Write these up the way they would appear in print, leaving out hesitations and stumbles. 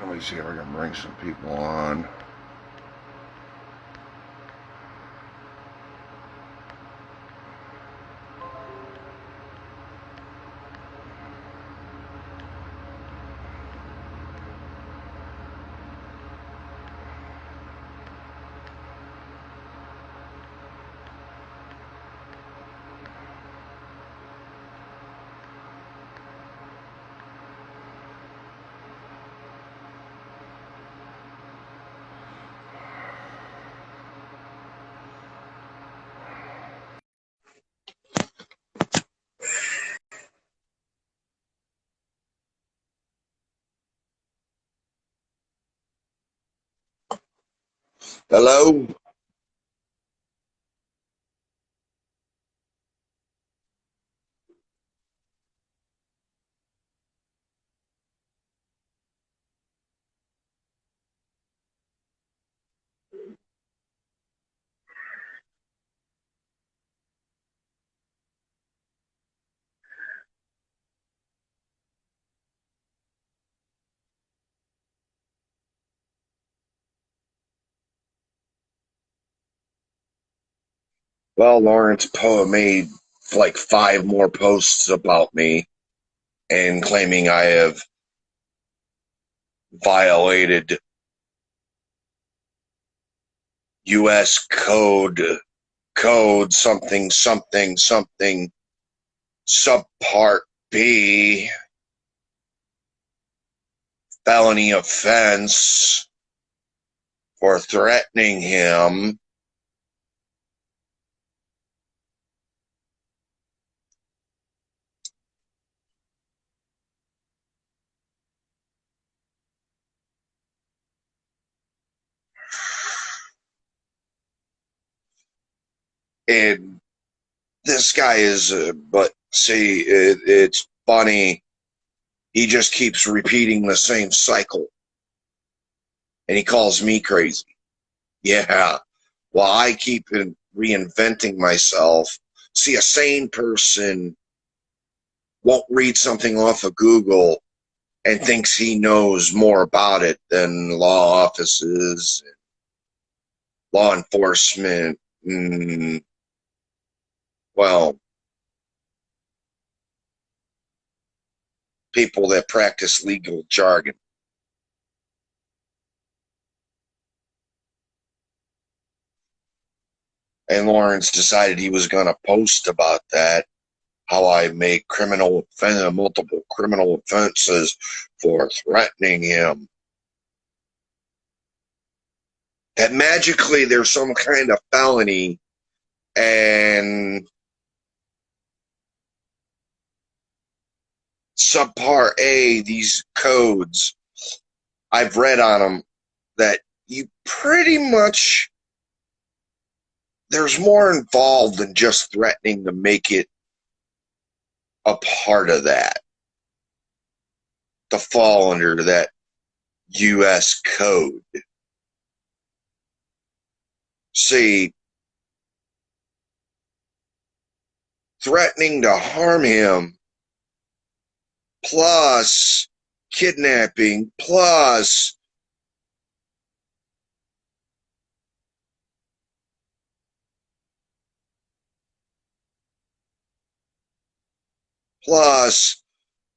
Let me see if I can bring some people on. Hello? Well, Lawrence Poe made like 5 more posts about me and claiming I have violated U.S. code something something something subpart B felony offense for threatening him. And this guy is, but see, it's funny. He just keeps repeating the same cycle. And he calls me crazy. Yeah. Well, I keep reinventing myself. See, a sane person won't read something off of Google and thinks he knows more about it than law offices, law enforcement, well, people that practice legal jargon. And Lawrence decided he was going to post about that, how I make multiple criminal offenses for threatening him. That magically there's some kind of felony, and subpart A, these codes, I've read on them that you pretty much, there's more involved than just threatening to make it a part of that, to fall under that U.S. code. See, threatening to harm him, plus kidnapping, plus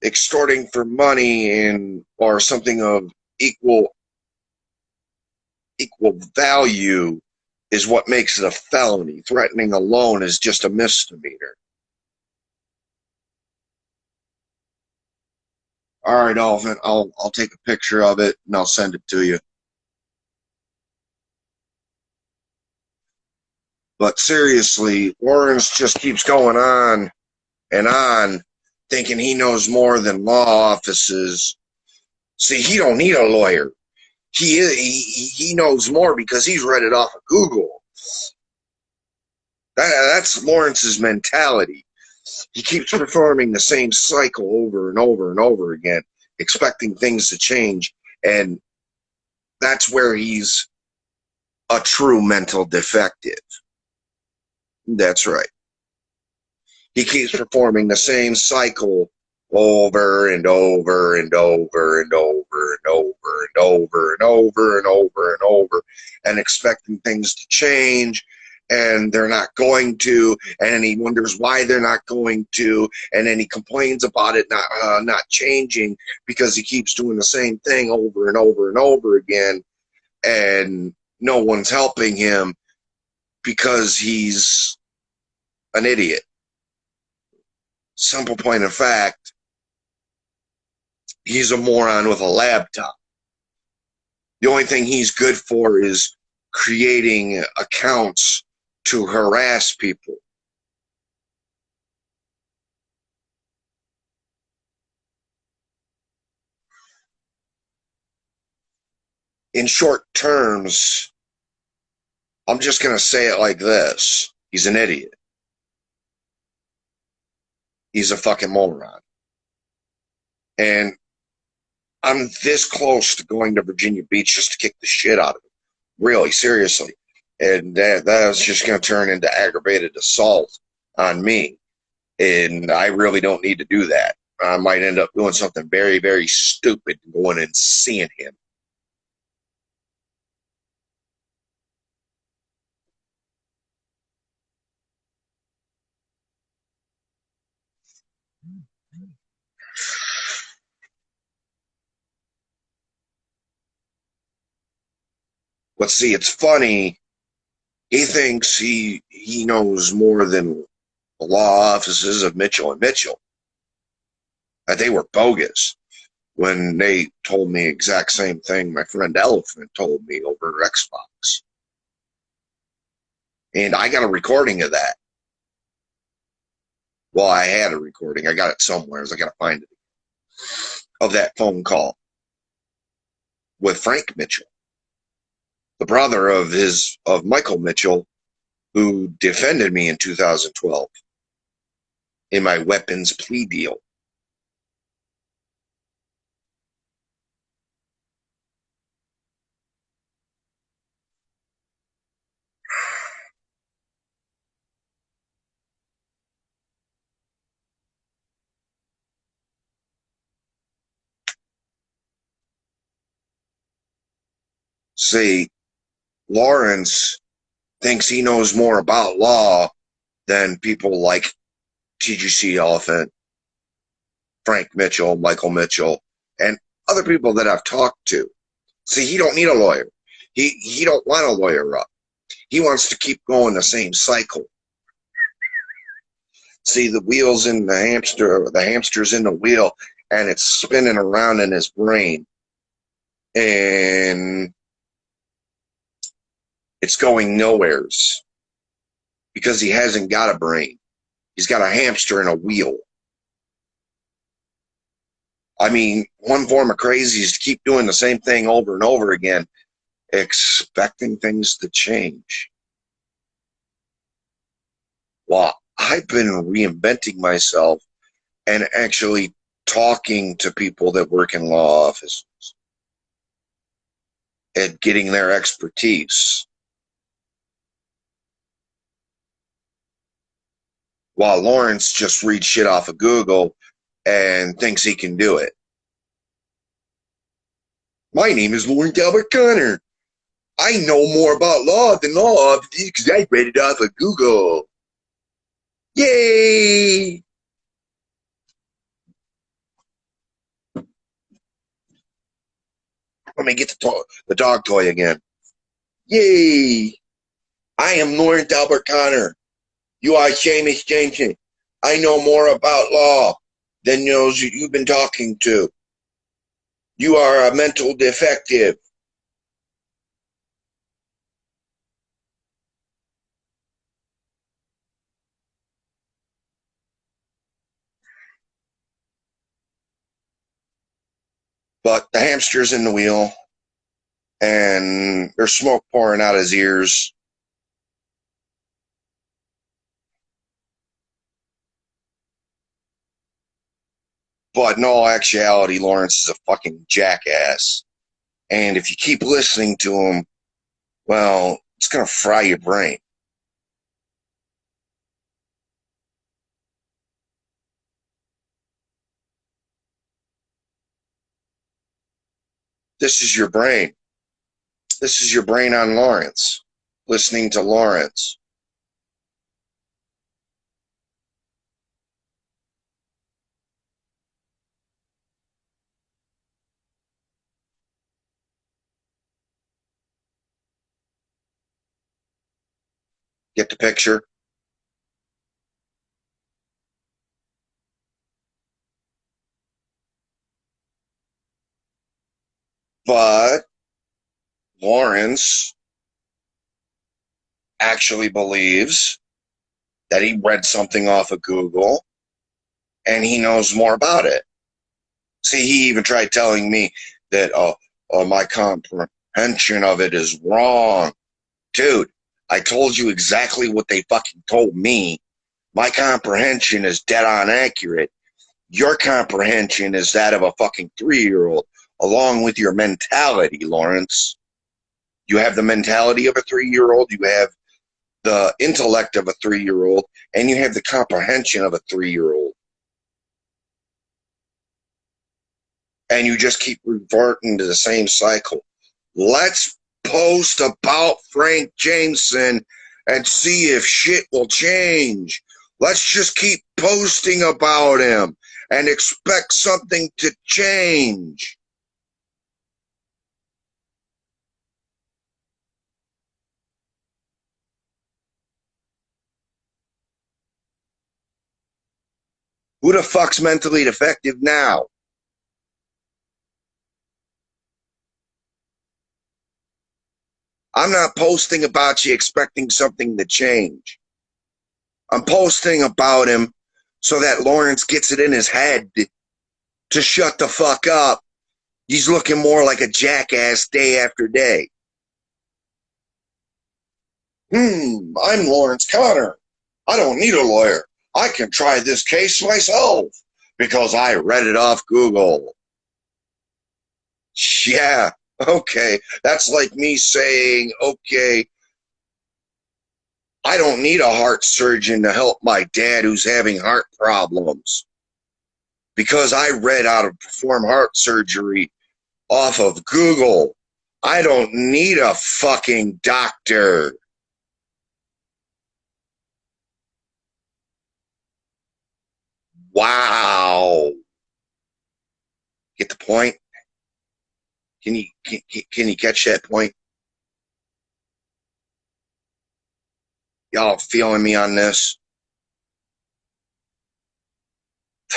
extorting for money or something of equal value is what makes it a felony. Threatening alone is just a misdemeanor. All right, Alvin, I'll take a picture of it and I'll send it to you. But seriously, Lawrence just keeps going on and on, thinking he knows more than law offices. See, he don't need a lawyer. He knows more because he's read it off of Google. That's Lawrence's mentality. He keeps performing the same cycle over and over and over again, expecting things to change, and that's where he's a true mental defective. That's right. He keeps performing the same cycle over and over and over and over and over and over and over and over and over and expecting things to change, and they're not going to, and then he wonders why they're not going to, and then he complains about it not changing because he keeps doing the same thing over and over and over again, and no one's helping him because he's an idiot. Simple point of fact, he's a moron with a laptop. The only thing he's good for is creating accounts to harass people. In short terms, I'm just going to say it like this. He's an idiot. He's a fucking moron. And I'm this close to going to Virginia Beach just to kick the shit out of him. Really, seriously. And that's just going to turn into aggravated assault on me. And I really don't need to do that. I might end up doing something very, very stupid, going and seeing him. But see, it's funny. He thinks he knows more than the law offices of Mitchell and Mitchell. That they were bogus when they told me exact same thing my friend Elephant told me over Xbox. And I got a recording of that. Well, I had a recording. I got it somewhere. I got to find it. Of that phone call with Frank Mitchell, the brother of Michael Mitchell, who defended me in 2012 in my weapons plea deal. See, Lawrence thinks he knows more about law than people like TGC Elephant, Frank Mitchell, Michael Mitchell, and other people that I've talked to. See, he don't need a lawyer. He don't want a lawyer up. He wants to keep going the same cycle. See, the wheels in the hamster's in the wheel, and it's spinning around in his brain. And it's going nowheres because he hasn't got a brain. He's got a hamster in a wheel. I mean, one form of crazy is to keep doing the same thing over and over again, expecting things to change. Well, I've been reinventing myself and actually talking to people that work in law offices and getting their expertise. While Lawrence just reads shit off of Google and thinks he can do it. My name is Lawrence Albert Connor. I know more about law than law offices because I read it off of Google. Yay! Let me get the dog toy again. Yay! I am Lawrence Albert Connor. You are Seamus Jensen. I know more about law than those you've been talking to. You are a mental defective. But the hamster's in the wheel, and there's smoke pouring out his ears. But in all actuality, Lawrence is a fucking jackass. And if you keep listening to him, well, it's going to fry your brain. This is your brain. This is your brain on Lawrence, listening to Lawrence. Get the picture? But Lawrence actually believes that he read something off of Google and he knows more about it. See, he even tried telling me that my comprehension of it is wrong. Dude, I told you exactly what they fucking told me. My comprehension is dead on accurate. Your comprehension is that of a fucking 3-year-old, along with your mentality, Lawrence. You have the mentality of a 3-year-old, you have the intellect of a 3-year-old, and you have the comprehension of a 3-year-old. And you just keep reverting to the same cycle. Let's post about Frank Jameson and see if shit will change. Let's just keep posting about him and expect something to change. Who the fuck's mentally defective now? I'm not posting about you expecting something to change. I'm posting about him so that Lawrence gets it in his head to shut the fuck up. He's looking more like a jackass day after day. I'm Lawrence Connor. I don't need a lawyer. I can try this case myself because I read it off Google. Yeah, okay. That's like me saying, okay, I don't need a heart surgeon to help my dad who's having heart problems because I read how to perform heart surgery off of Google. I don't need a fucking doctor. Wow. Get the point? Can you catch that point? Y'all feeling me on this?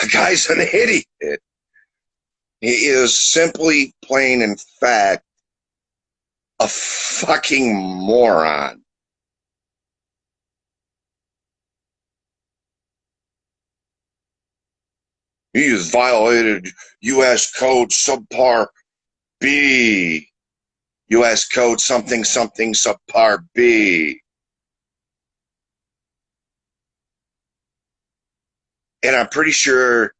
The guy's an idiot. He is simply plain and fact a fucking moron. He has violated U.S. Code subpar B. U.S. Code something something subpar B. And I'm pretty sure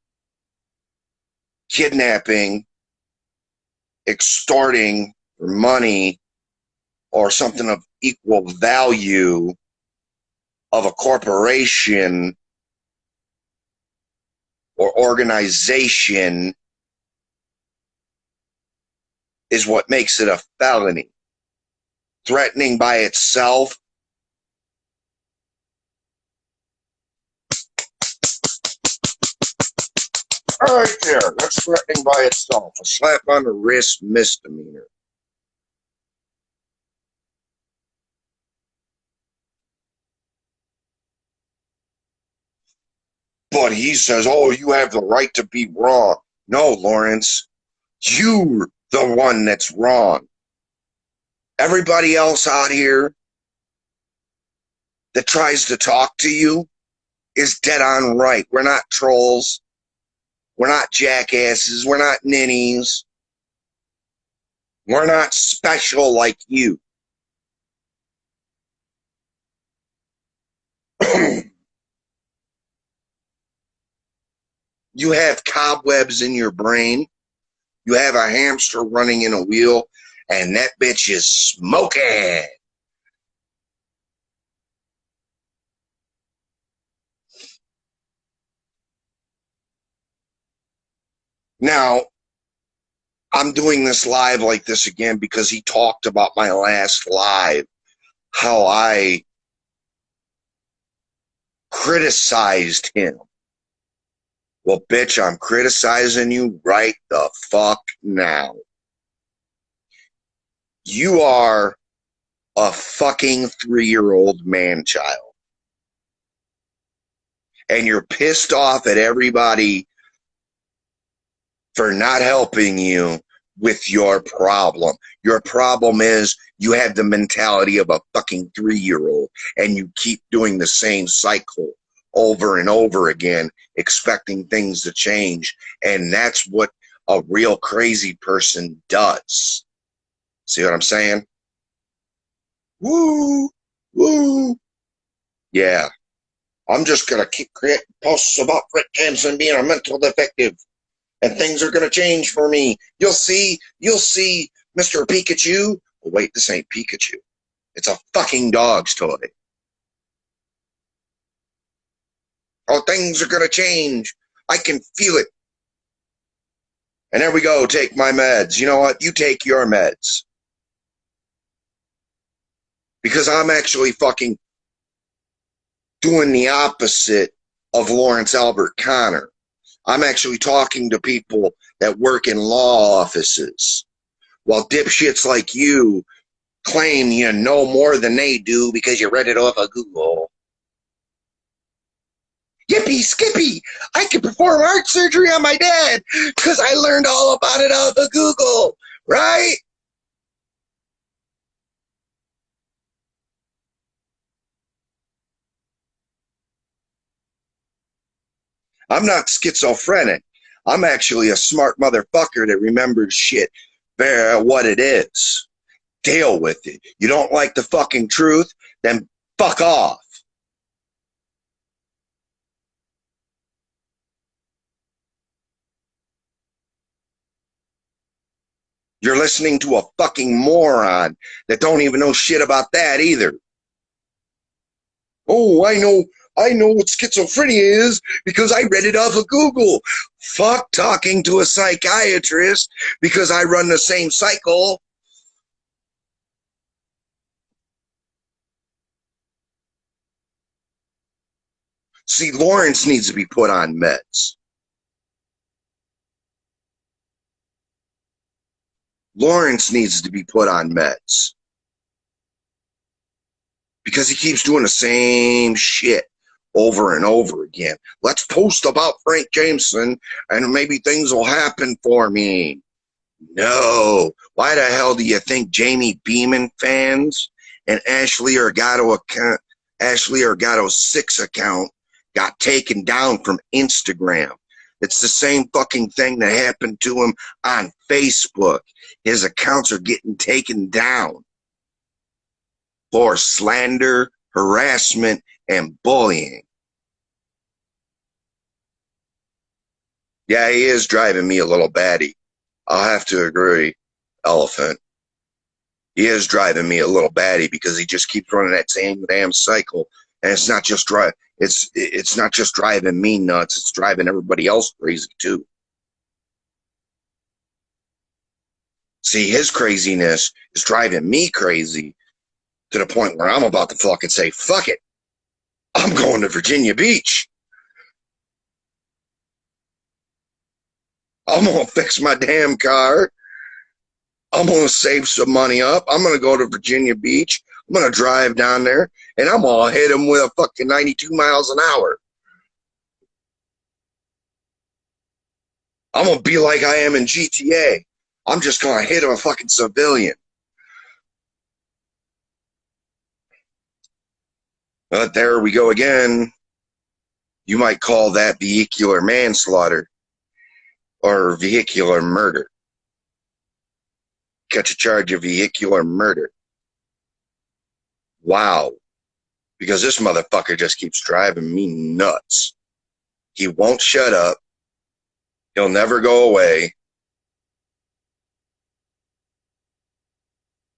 kidnapping, extorting for money, or something of equal value of a corporation or organization is what makes it a felony. Threatening by itself, right there, that's threatening by itself. A slap on the wrist misdemeanor. But he says, oh, you have the right to be wrong. No, Lawrence, you're the one that's wrong. Everybody else out here that tries to talk to you is dead on right. We're not trolls. We're not jackasses. We're not ninnies. We're not special like you. You have cobwebs in your brain. You have a hamster running in a wheel, and that bitch is smoking. Now, I'm doing this live like this again because he talked about my last live, how I criticized him. Well, bitch, I'm criticizing you right the fuck now. You are a fucking 3-year-old man-child. And you're pissed off at everybody for not helping you with your problem. Your problem is you have the mentality of a fucking 3-year-old and you keep doing the same cycle over and over again, expecting things to change. And that's what a real crazy person does. See what I'm saying? Woo! Woo! Yeah. I'm just going to keep creating posts about Rick Jameson being a mental defective. And things are going to change for me. You'll see, Mr. Pikachu. Oh, wait, this ain't Pikachu. It's a fucking dog's toy. Oh, things are going to change. I can feel it. And there we go, take my meds. You know what? You take your meds. Because I'm actually fucking doing the opposite of Lawrence Albert Connor. I'm actually talking to people that work in law offices, while dipshits like you claim you know more than they do because you read it off of Google. Yippee skippy! I can perform heart surgery on my dad because I learned all about it off of Google, right? I'm not schizophrenic. I'm actually a smart motherfucker that remembers shit what it is. Deal with it. You don't like the fucking truth? Then fuck off. You're listening to a fucking moron that don't even know shit about that either. Oh, I know what schizophrenia is because I read it off of Google. Fuck talking to a psychiatrist because I run the same cycle. See, Lawrence needs to be put on meds. Lawrence needs to be put on meds. Because he keeps doing the same shit over and over again. Let's post about Frank Jameson and maybe things will happen for me. No. Why the hell do you think Jamie Beeman fans and Ashley Argado's 6 account got taken down from Instagram? It's the same fucking thing that happened to him on Facebook. His accounts are getting taken down for slander, harassment, and bullying. Yeah, he is driving me a little batty. I'll have to agree, Elephant. He is driving me a little batty because he just keeps running that same damn cycle, and it's not just it's not just driving me nuts; it's driving everybody else crazy too. See, his craziness is driving me crazy to the point where I'm about to fucking say, "Fuck it, I'm going to Virginia Beach. I'm gonna fix my damn car. I'm going to save some money up. I'm going to go to Virginia Beach. I'm going to drive down there, and I'm going to hit him with a fucking 92 miles an hour. I'm going to be like I am in GTA. I'm just going to hit a fucking civilian. But there we go again. You might call that vehicular manslaughter or vehicular murder. Catch a charge of vehicular murder. Wow. Because this motherfucker just keeps driving me nuts. He won't shut up. He'll never go away.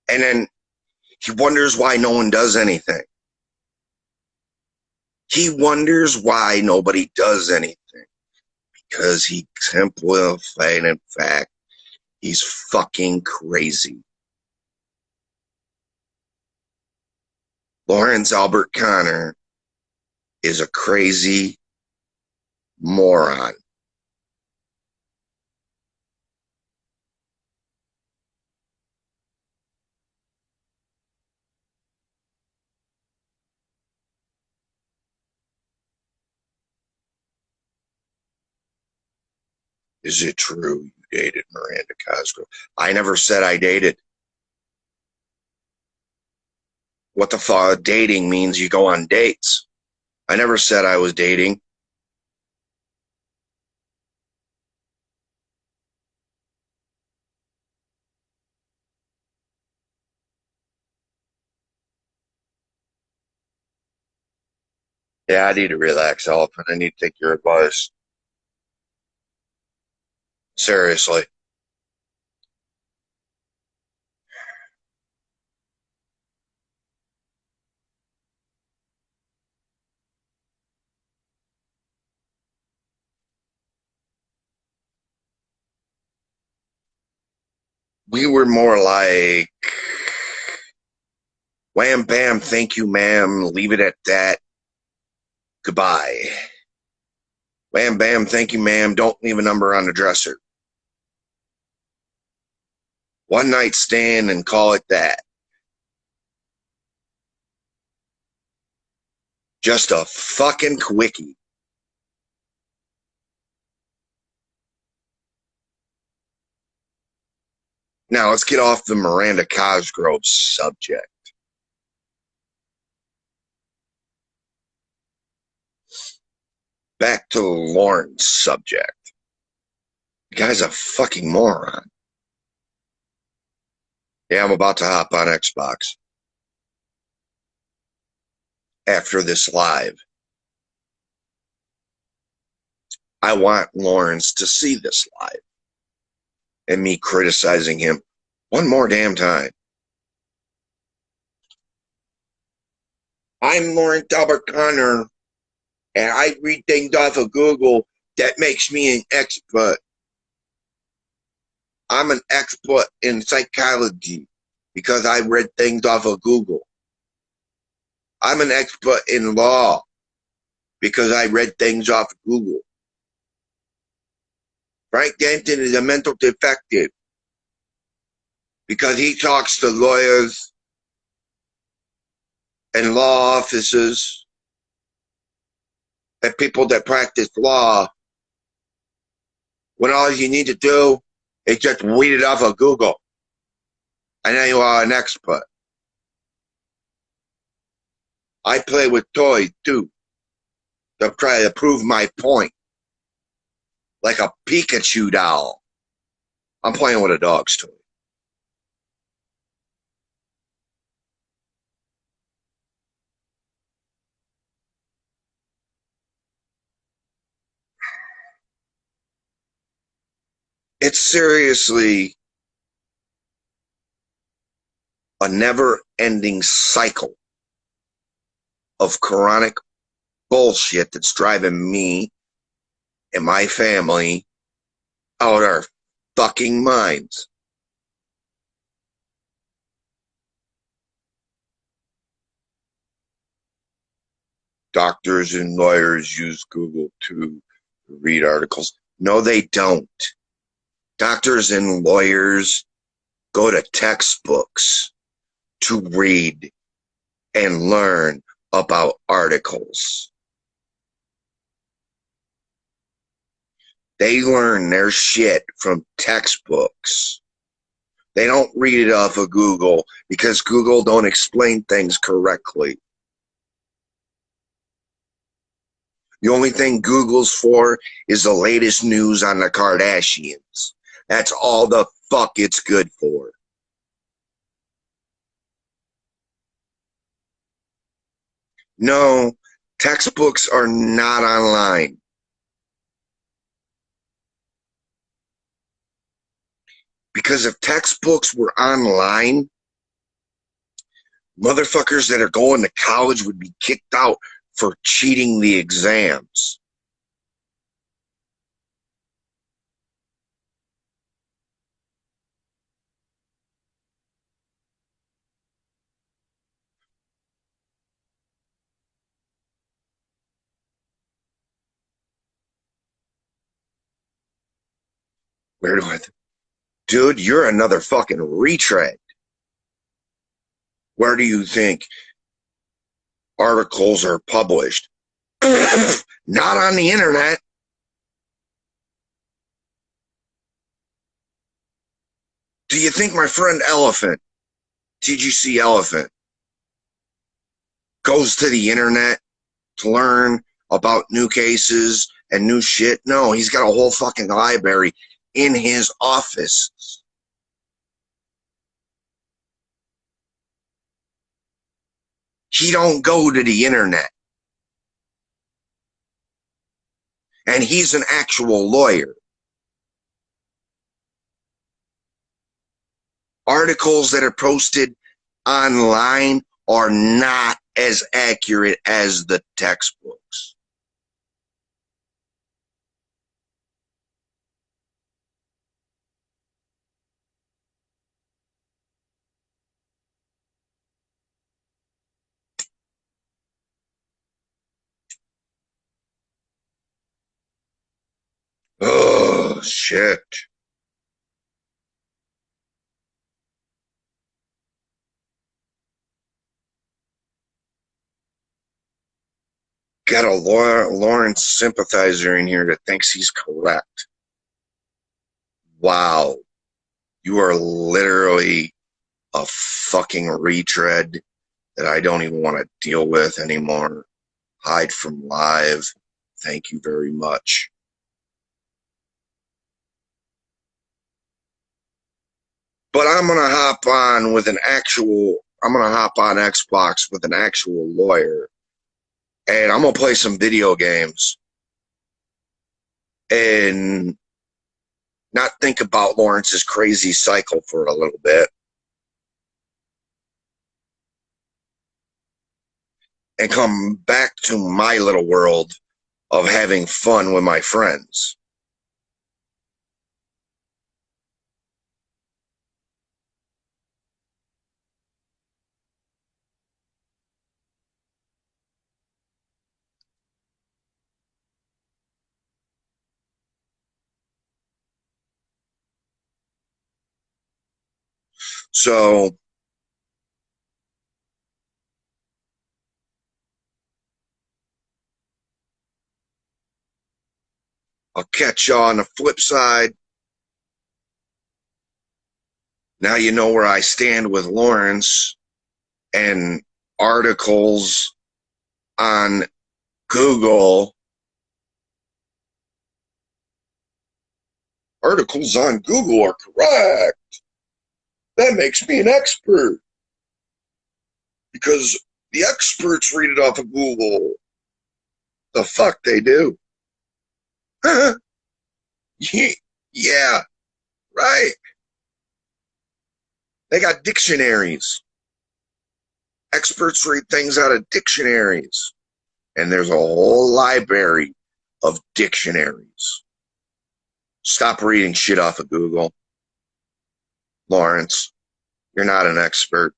And then he wonders why no one does anything. He wonders why nobody does anything. Because he simplified in fact, He's fucking crazy. Lawrence Albert Connor is a crazy moron. Is it true you dated Miranda Cosgrove? I never said I dated. What the fuck? Dating means you go on dates. I never said I was dating. Yeah, I need to relax, Elephant. I need to take your advice. Seriously. We were more like, wham bam, thank you, ma'am. Leave it at that. Goodbye. Wham bam, thank you, ma'am. Don't leave a number on the dresser. One night stand and call it that. Just a fucking quickie. Now let's get off the Miranda Cosgrove subject. Back to the Lawrence subject. The guy's a fucking moron. Yeah, I'm about to hop on Xbox after this live. I want Lawrence to see this live and me criticizing him one more damn time. I'm Lawrence Albert Connor, and I read things off of Google. That makes me an expert. I'm an expert in psychology because I read things off of Google. I'm an expert in law because I read things off of Google. Frank Denton is a mental defective because he talks to lawyers and law officers and people that practice law when all you need to do is just read it off of Google. And then you are an expert. I play with toys too to try to prove my point. Like a Pikachu doll. I'm playing with a dog's toy. It's seriously a never-ending cycle of chronic bullshit that's driving me and my family out our fucking minds. Doctors and lawyers use Google to read articles. No, they don't. Doctors and lawyers go to textbooks to read and learn about articles. They learn their shit from textbooks. They don't read it off of Google because Google don't explain things correctly. The only thing Google's for is the latest news on the Kardashians. That's all the fuck it's good for. No, textbooks are not online. Because if textbooks were online, motherfuckers that are going to college would be kicked out for cheating the exams. Where do I? Dude, you're another fucking retread. Where do you think articles are published? Not on the internet. Do you think my friend Elephant, TGC Elephant, goes to the internet to learn about new cases and new shit? No, he's got a whole fucking library in his office. He don't go to the internet. And he's an actual lawyer. Articles that are posted online are not as accurate as the textbooks. Oh, shit. Got a Lawrence sympathizer in here that thinks he's correct. Wow. You are literally a fucking retread that I don't even want to deal with anymore. Hide from live. Thank you very much. But I'm going to hop on with I'm going to hop on Xbox with an actual lawyer. And I'm going to play some video games. And not think about Lawrence's crazy cycle for a little bit. And come back to my little world of having fun with my friends. So I'll catch y'all on the flip side. Now you know where I stand with Lawrence and articles on Google. Articles on Google are correct. That makes me an expert. Because the experts read it off of Google. The fuck they do. Yeah, right. They got dictionaries. Experts read things out of dictionaries. And there's a whole library of dictionaries. Stop reading shit off of Google. Lawrence, you're not an expert.